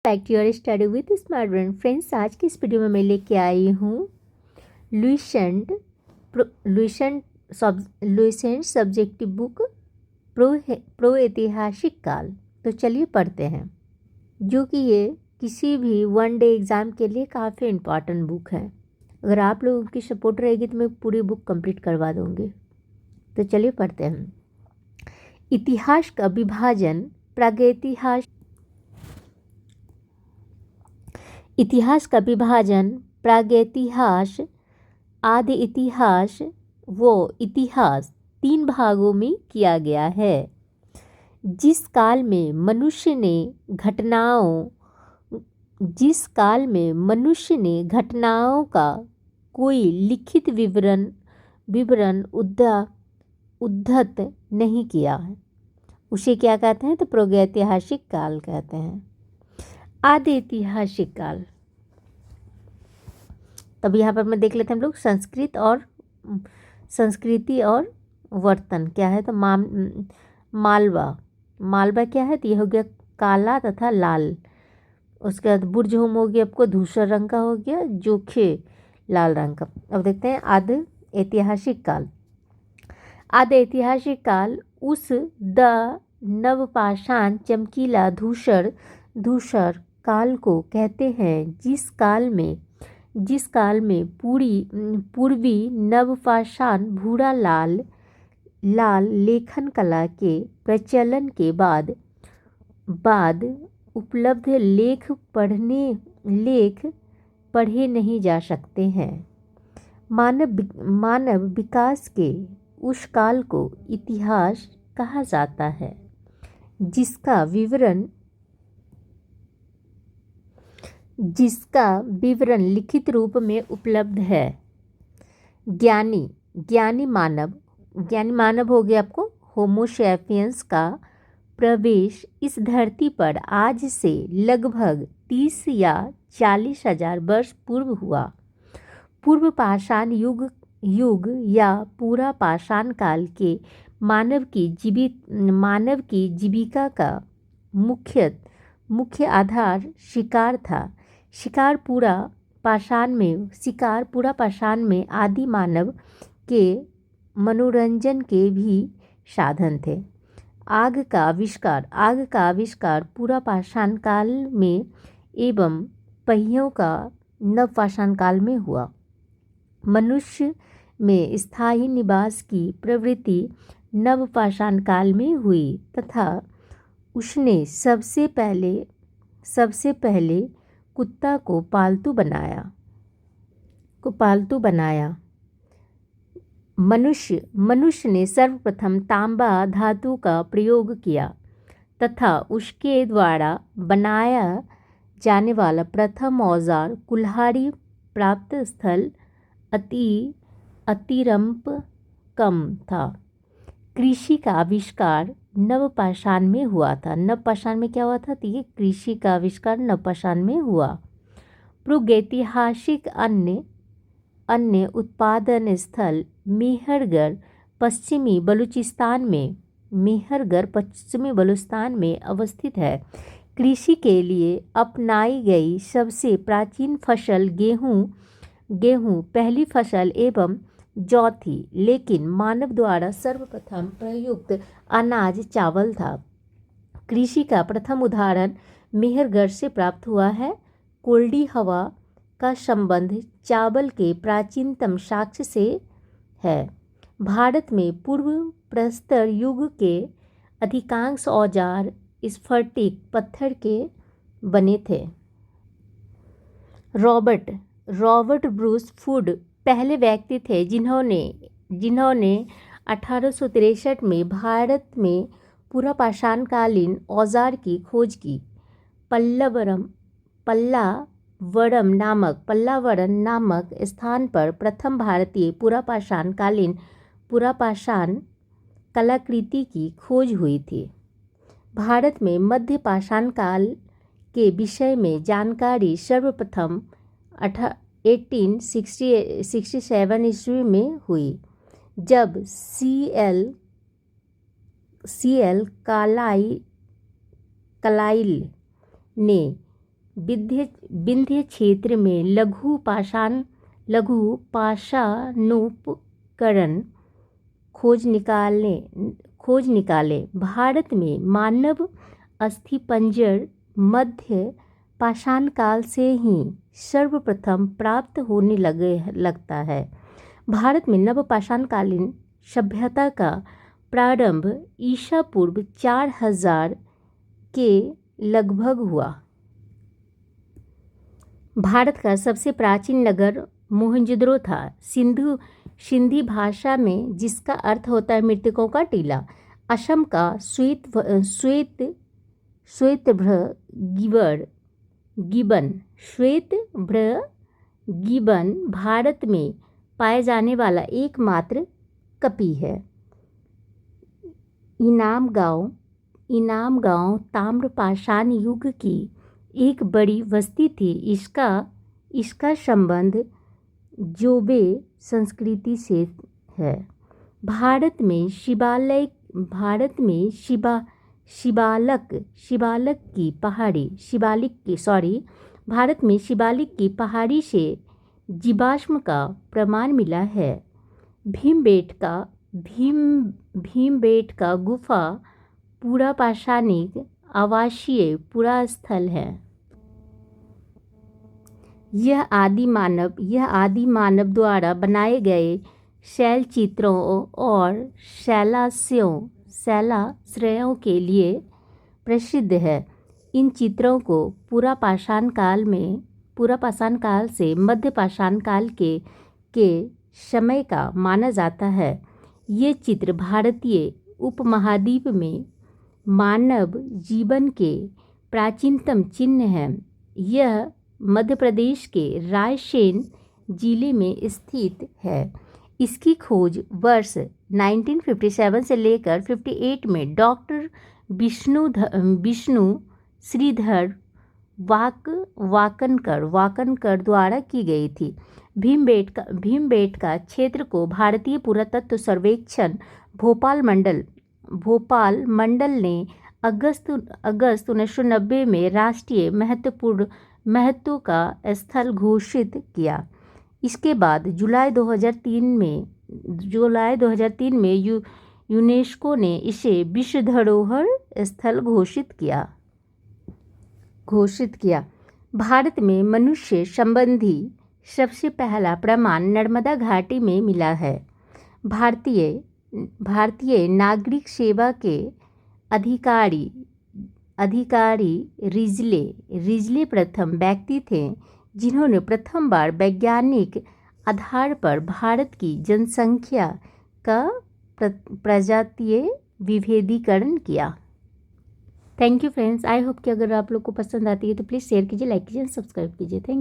Back to your study with smart brain. Friends, आज की इस वीडियो में मैं लेके आई हूँ Lucent Lucent subjective book pro ऐतिहासिक काल। तो चलिए पढ़ते हैं, जो कि ये किसी भी वन डे एग्ज़ाम के लिए काफ़ी इम्पॉर्टेंट बुक है। अगर आप लोगों की सपोर्ट रहेगी तो मैं पूरी बुक कंप्लीट करवा दूँगी। तो चलिए पढ़ते हैं। इतिहास का विभाजन प्रागैतिहासिक इतिहास का विभाजन प्रागैतिहास, आदि इतिहास व इतिहास 3 भागों में किया गया है। जिस काल में मनुष्य ने घटनाओं का कोई लिखित विवरण उद्धत नहीं किया है, उसे क्या कहते हैं? तो प्रागैतिहासिक काल कहते हैं। आदि ऐतिहासिक काल। तब यहाँ पर मैं देख लेते हैं हम लोग संस्कृति और वर्तन क्या है। तो मालवा क्या है? तो ये हो गया काला तथा लाल। उसके बाद बुर्जहोम हो गया आपको धूसर रंग का, हो गया जोखे लाल रंग का। अब देखते हैं आदि ऐतिहासिक काल। आदि ऐतिहासिक काल उस नवपाषाण चमकीला धूसर काल को कहते हैं जिस काल में पूर्वी नवपाषाण भूरा लाल लेखन कला के प्रचलन के बाद उपलब्ध लेख पढ़े नहीं जा सकते हैं। मानव विकास के उस काल को इतिहास कहा जाता है जिसका विवरण लिखित रूप में उपलब्ध है। ज्ञानी मानव हो गया आपको होमो सैपियंस का प्रवेश इस धरती पर आज से लगभग 30 या 40 हजार वर्ष पूर्व हुआ। पूर्व पाषाण युग या पूरा पाषाण काल के मानव की जीविका का मुख्य आधार शिकार था। शिकार पूरा पाषाण में आदि मानव के मनोरंजन के भी साधन थे। आग का आविष्कार पूरा पाषाण काल में एवं पहियों का नवपाषाण काल में हुआ। मनुष्य में स्थायी निवास की प्रवृत्ति नवपाषाण काल में हुई तथा उसने सबसे पहले कुत्ता को पालतू बनाया। मनुष्य ने सर्वप्रथम तांबा धातु का प्रयोग किया तथा उसके द्वारा बनाया जाने वाला प्रथम औजार कुल्हाड़ी प्राप्त स्थल अतिरंप कम था। कृषि का आविष्कार नवपाषाण में हुआ था। नवपाषाण में क्या हुआ था? तो ये कृषि का आविष्कार नवपाषाण में हुआ। प्रागैतिहासिक अन्य उत्पादन स्थल मेहरगढ़ पश्चिमी बलूचिस्तान में अवस्थित है। कृषि के लिए अपनाई गई सबसे प्राचीन फसल गेहूँ पहली फसल एवं जौ थी, लेकिन मानव द्वारा सर्वप्रथम प्रयुक्त अनाज चावल था। कृषि का प्रथम उदाहरण मेहरगढ़ से प्राप्त हुआ है। कोल्डी हवा का संबंध चावल के प्राचीनतम साक्ष्य से है। भारत में पूर्व प्रस्तर युग के अधिकांश औजार स्फटिक पत्थर के बने थे। रॉबर्ट ब्रूस वुड पहले व्यक्ति थे जिन्होंने 1863 में भारत में पूरा पाषाणकालीन औजार की खोज की। पल्लावरम नामक स्थान पर प्रथम भारतीय पूरा पाषाण कलाकृति की खोज हुई थी। भारत में मध्य पाषाण काल के विषय में जानकारी सर्वप्रथम 1867 ईस्वी में हुई, जब C.L. कार्लाइल ने विंध्य क्षेत्र में लघु पाषाणोपकरण खोज निकाले। भारत में मानव अस्थिपंजर मध्य पाषाण काल से ही सर्वप्रथम प्राप्त होने लगता है। भारत में नवपाषाणकालीन सभ्यता का प्रारंभ ईसा पूर्व 4000 के लगभग हुआ। भारत का सबसे प्राचीन नगर मोहनजोदड़ो था। सिंधी भाषा में जिसका अर्थ होता है मृतकों का टीला। असम का श्वेतभ्र गिबन भारत में पाए जाने वाला एकमात्र कपि है। इनाम गांव ताम्रपाषाण युग की एक बड़ी बस्ती थी। इसका संबंध जोबे संस्कृति से है। भारत में शिवालक की पहाड़ी से जीवाश्म का प्रमाण मिला है। भीमबेटका गुफा पूरा पाषाणिक आवासीय पुरास्थल है। यह आदि मानव द्वारा बनाए गए शैल चित्रों और शैलाश्रयों के लिए प्रसिद्ध है। इन चित्रों को पूरा पाषाण काल से मध्य पाषाण काल के समय का माना जाता है। ये चित्र भारतीय उपमहाद्वीप में मानव जीवन के प्राचीनतम चिन्ह हैं। यह मध्य प्रदेश के रायसेन जिले में स्थित है। इसकी खोज वर्ष 1957 से लेकर 58 में डॉक्टर विष्णु श्रीधर वाकनकर द्वारा की गई थी। भीमबेटका क्षेत्र को भारतीय पुरातत्व सर्वेक्षण भोपाल मंडल ने अगस्त 1990 में राष्ट्रीय महत्व का स्थल घोषित किया। इसके बाद जुलाई 2003 में यूनेस्को ने इसे विश्व धरोहर स्थल घोषित किया। भारत में मनुष्य संबंधी सबसे पहला प्रमाण नर्मदा घाटी में मिला है। भारतीय नागरिक सेवा के अधिकारी रिजले प्रथम व्यक्ति थे जिन्होंने प्रथम बार वैज्ञानिक आधार पर भारत की जनसंख्या का प्रजातीय विभेदीकरण किया। Thank you friends. I hope कि अगर आप लोग को पसंद आती है तो प्लीज़ शेयर कीजिए, लाइक कीजिए, सब्सक्राइब कीजिए। Thank you.